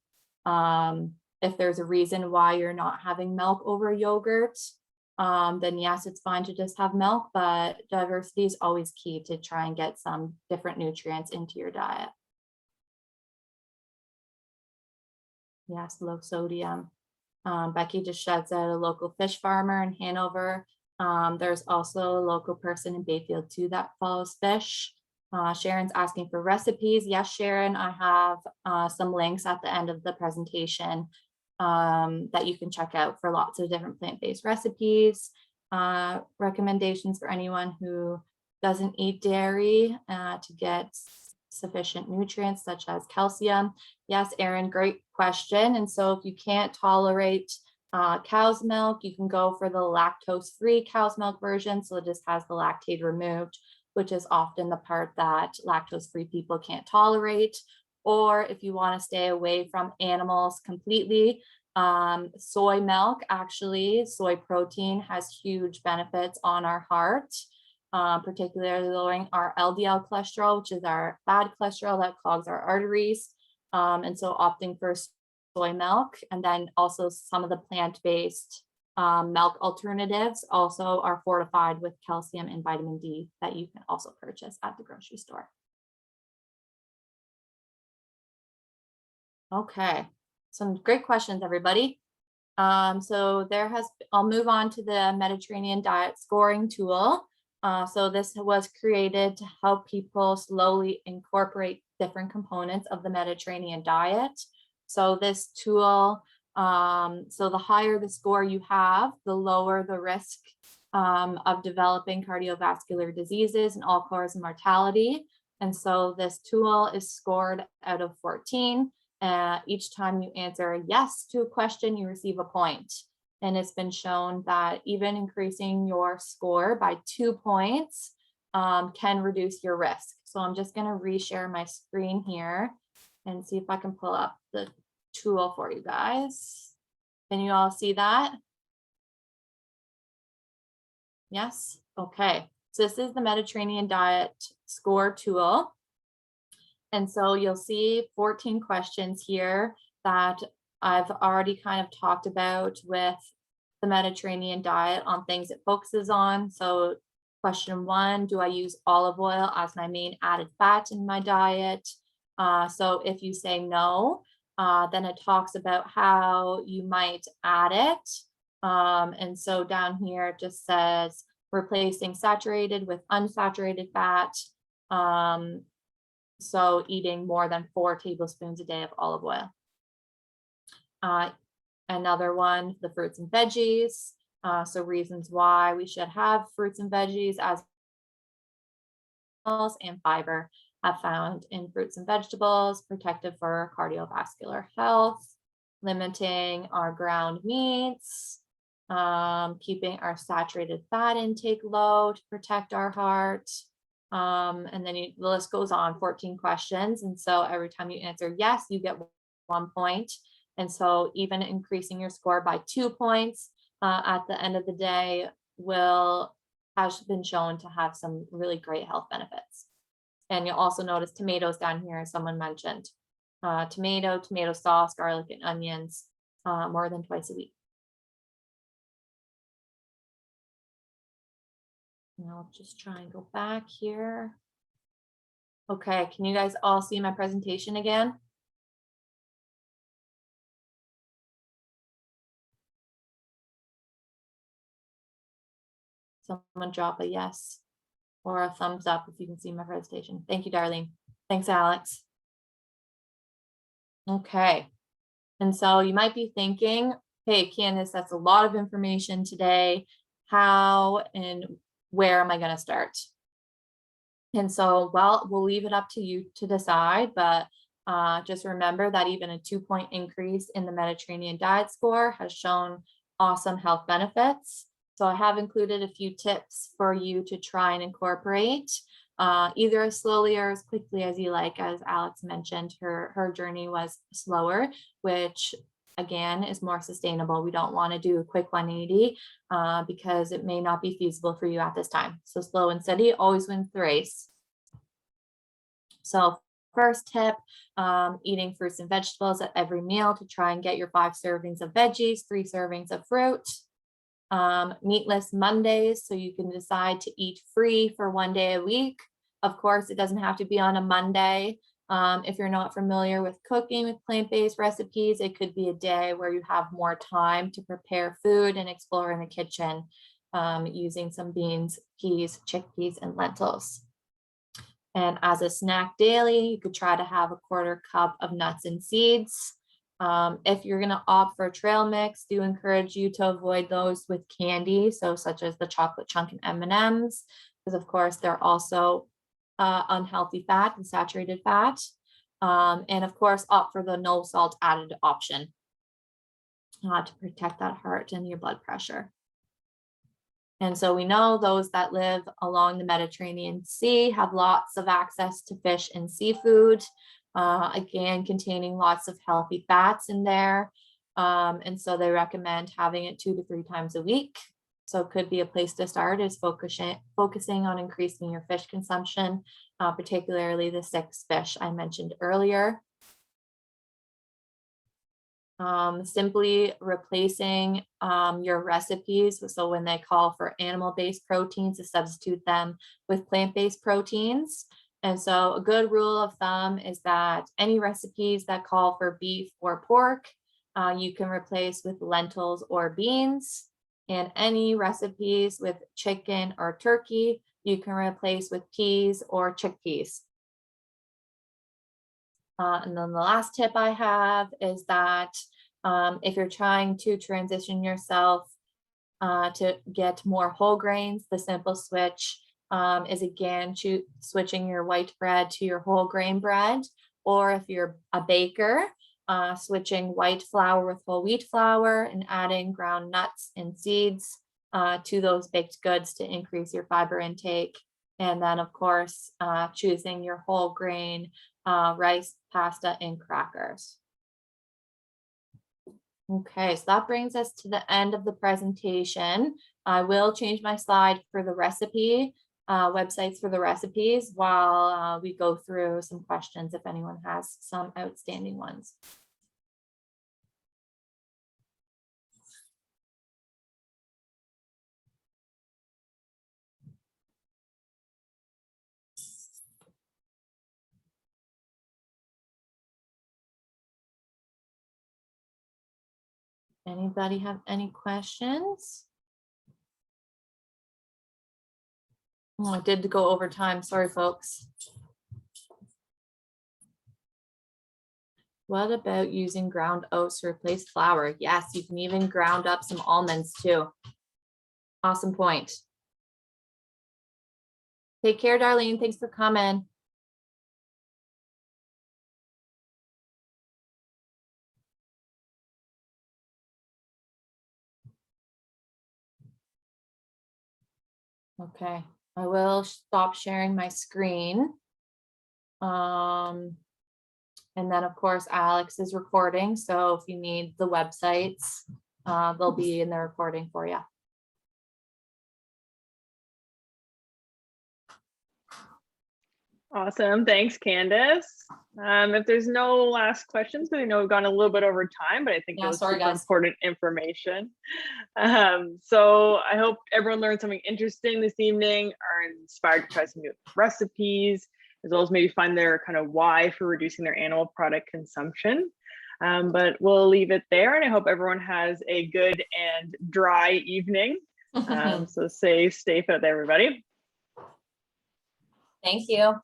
If there's a reason why you're not having milk over yogurt, then yes, it's fine to just have milk, but diversity is always key to try and get some different nutrients into your diet. Yes, low sodium. Becky just shouts out a local fish farmer in Hanover. There's also a local person in Bayfield too that follows fish. Sharon's asking for recipes. Yes, Sharon, I have some links at the end of the presentation that you can check out for lots of different plant-based recipes. Recommendations for anyone who doesn't eat dairy to get sufficient nutrients such as calcium. Yes, Erin, great question. And so if you can't tolerate cow's milk, you can go for the lactose-free cow's milk version. So it just has the lactate removed, which is often the part that lactose-free people can't tolerate. Or if you want to stay away from animals completely, soy milk, actually, soy protein has huge benefits on our heart. Particularly lowering our LDL cholesterol, which is our bad cholesterol that clogs our arteries. And so opting for soy milk, and then also some of the plant-based milk alternatives also are fortified with calcium and vitamin D that you can also purchase at the grocery store. Okay, some great questions, everybody. So I'll move on to the Mediterranean diet scoring tool. So this was created to help people slowly incorporate different components of the Mediterranean diet. So this tool, so the higher the score you have, the lower the risk of developing cardiovascular diseases and all-cause mortality. And so this tool is scored out of 14. Each time you answer a yes to a question, you receive a point. And it's been shown that even increasing your score by 2 points can reduce your risk. So I'm just going to reshare my screen here and see if I can pull up the tool for you guys. Can you all see that? Yes? Okay. So this is the Mediterranean diet score tool. And so you'll see 14 questions here that I've already kind of talked about with the Mediterranean diet on things it focuses on. So question 1, do I use olive oil as my main added fat in my diet? So if you say no, then it talks about how you might add it. And so down here it just says replacing saturated with unsaturated fat. So eating more than 4 tablespoons a day of olive oil. Another one, the fruits and veggies. So reasons why we should have fruits and veggies as and fiber have found in fruits and vegetables, protective for cardiovascular health, limiting our ground meats, keeping our saturated fat intake low to protect our heart. And then the list goes on, 14 questions. And so every time you answer yes, you get 1 point. And so even increasing your score by 2 points at the end of the day has been shown to have some really great health benefits. And you'll also notice tomatoes down here, as someone mentioned. Tomato sauce, garlic, and onions more than twice a week. And I'll just try and go back here. Okay, can you guys all see my presentation again? Someone drop a yes or a thumbs up if you can see my presentation. Thank you, Darlene. Thanks, Alex. Okay, and so you might be thinking, hey, Candace, that's a lot of information today. How and where am I going to start? And so, well, we'll leave it up to you to decide, but just remember that even a 2-point increase in the Mediterranean diet score has shown awesome health benefits. So I have included a few tips for you to try and incorporate either as slowly or as quickly as you like. As Alex mentioned, her journey was slower, which again is more sustainable. We don't want to do a quick 180 because it may not be feasible for you at this time. So slow and steady always wins the race. So first tip, eating fruits and vegetables at every meal to try and get your 5 servings of veggies, 3 servings of fruit. Meatless Mondays, so you can decide to eat free for 1 day a week. Of course, it doesn't have to be on a Monday. If you're not familiar with cooking with plant-based recipes, it could be a day where you have more time to prepare food and explore in the kitchen using some beans, peas, chickpeas, and lentils. And as a snack daily, you could try to have a 1/4 cup of nuts and seeds. If you're going to opt for a trail mix, do encourage you to avoid those with candy, so such as the chocolate chunk and M&Ms, because of course they're also unhealthy fat and saturated fat. And of course, opt for the no salt added option to protect that heart and your blood pressure. And so we know those that live along the Mediterranean Sea have lots of access to fish and seafood, again, containing lots of healthy fats in there. And so they recommend having it 2 to 3 times a week. So it could be a place to start is focusing on increasing your fish consumption, particularly the 6 fish I mentioned earlier. Simply replacing your recipes. So when they call for animal-based proteins, to substitute them with plant-based proteins. And so a good rule of thumb is that any recipes that call for beef or pork, you can replace with lentils or beans. And any recipes with chicken or turkey, you can replace with peas or chickpeas. And then the last tip I have is that if you're trying to transition yourself to get more whole grains, the simple switch is again switching your white bread to your whole grain bread, or if you're a baker, switching white flour with whole wheat flour and adding ground nuts and seeds to those baked goods to increase your fiber intake. And then of course, choosing your whole grain rice, pasta, and crackers. Okay, so that brings us to the end of the presentation. I will change my slide for the recipe, websites for the recipes while we go through some questions if anyone has some outstanding ones. Anybody have any questions? Oh, I did go over time. Sorry, folks. What about using ground oats to replace flour? Yes, you can even ground up some almonds too. Awesome point. Take care, Darlene. Thanks for coming. Okay, I will stop sharing my screen. And then of course, Alex is recording. So if you need the websites, they'll be in the recording for you. Awesome. Thanks, Candace. If there's no last questions, but I know we've gone a little bit over time, but I think Yeah, that was sorry, super guys. important information. So I hope everyone learned something interesting this evening, are inspired to try some new recipes, as well as maybe find their kind of why for reducing their animal product consumption. But we'll leave it there, and I hope everyone has a good and dry evening. So stay safe out there, everybody. Thank you.